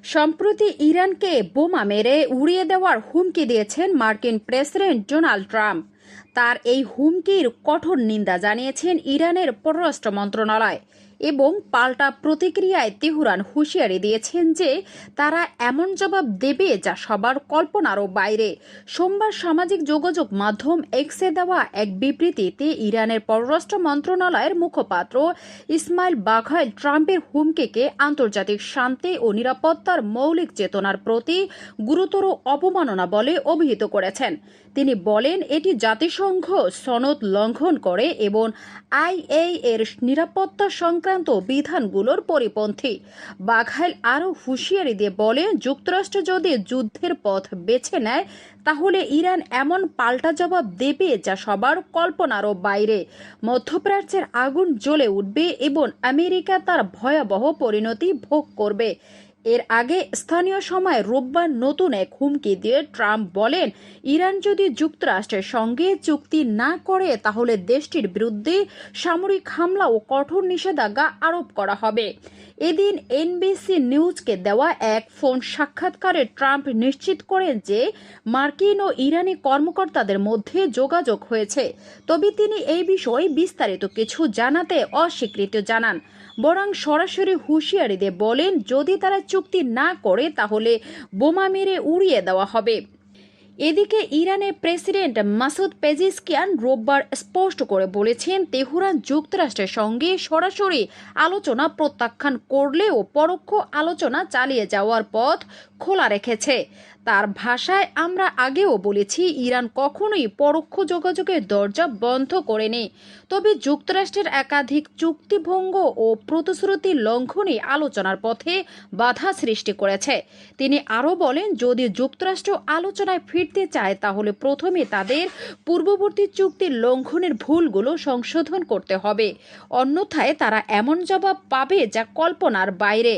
সম্প্রতি ইরানকে বোমা মেরে উড়িয়ে দেওয়ার হুমকি দিয়েছেন মার্কিন প্রেসিডেন্ট ডোনাল্ড ট্রাম্প। তার এই হুমকির কঠোর নিন্দা জানিয়েছেন ইরানের পররাষ্ট্র মন্ত্রণালয় এবং পাল্টা প্রতিক্রিয়ায় তেহরান হুঁশিয়ারি দিয়েছেন যে তারা এমন জবাব দেবে যা সবার কল্পনারও বাইরে। সোমবার সামাজিক যোগাযোগ মাধ্যম এক্সে দেওয়া এক বিবৃতিতে ইরানের পররাষ্ট্র মন্ত্রণালয়ের মুখপাত্র ইসমাইল বাঘাই ট্রাম্পের হুমকিকে আন্তর্জাতিক শান্তি ও নিরাপত্তার মৌলিক চেতনার প্রতি গুরুতর অবমাননা বলে অভিহিত করেছেন। তিনি বলেন এটি জাতিসংঘ সনদ লঙ্ঘন করে এবং আইএই এর নিরাপত্তা সংক্রান্ত বিধানগুলোর পরিপন্থী। বাঘাইল আরও হুঁশিয়ারি দিয়ে বলেন, যুক্তরাষ্ট্র যদি যুদ্ধের পথ বেছে নেয় তাহলে ইরান এমন পাল্টা জবাব দেবে যা সবার কল্পনারও বাইরে। মধ্যপ্রাচ্যের আগুন জ্বলে উঠবে এবং আমেরিকা তার ভয়াবহ পরিণতি ভোগ করবে। এর আগে স্থানীয় সময় রোববার নতুন এক হুমকি দিয়ে ট্রাম্প বলেন, ইরান যদি যুক্তরাষ্ট্রের সঙ্গে চুক্তি না করে তাহলে দেশটির বিরুদ্ধে সামরিক হামলা ও কঠোর নিষেধাজ্ঞা আরোপ করা হবে। এদিন এনবিসি নিউজকে দেওয়া এক ফোন সাক্ষাৎকারে ট্রাম্প নিশ্চিত করেন যে মার্কিন ও ইরানি কর্মকর্তাদের মধ্যে যোগাযোগ হয়েছে, তবে তিনি এই বিষয়ে বিস্তারিত কিছু জানাতে অস্বীকৃতি জানান। বরং সরাসরি হুঁশিয়ারি দিয়ে বলেন, যদি তারা চুক্তি না করে তাহলে বোমা মেরে উড়িয়ে দেওয়া হবে। এদিকে ইরানের প্রেসিডেন্ট মাসুদ পেজিশকিয়ান রোববার স্পষ্ট করে বলেছেন, তেহরান যুক্তরাষ্ট্রের সঙ্গে সরাসরি আলোচনা প্রত্যাখ্যান করলেও পরোক্ষ আলোচনা চালিয়ে যাওয়ার পথ খোলা রেখেছে। তার ভাষায়, আমরা আগেও বলেছি ইরান কখনোই পরোক্ষ যোগাযোগের দরজা বন্ধ করেনি, তবে যুক্তরাষ্ট্রের একাধিক চুক্তিভঙ্গ ও প্রতিশ্রুতি লঙ্ঘনই আলোচনার পথে বাধা সৃষ্টি করেছে। তিনি আরও বলেন, যদি যুক্তরাষ্ট্র আলোচনায় ফিরতে চায় তাহলে প্রথমে তাদের পূর্ববর্তী চুক্তির লঙ্ঘনের ভুলগুলো সংশোধন করতে হবে, অন্যথায় তারা এমন জবাব পাবে যা কল্পনার বাইরে।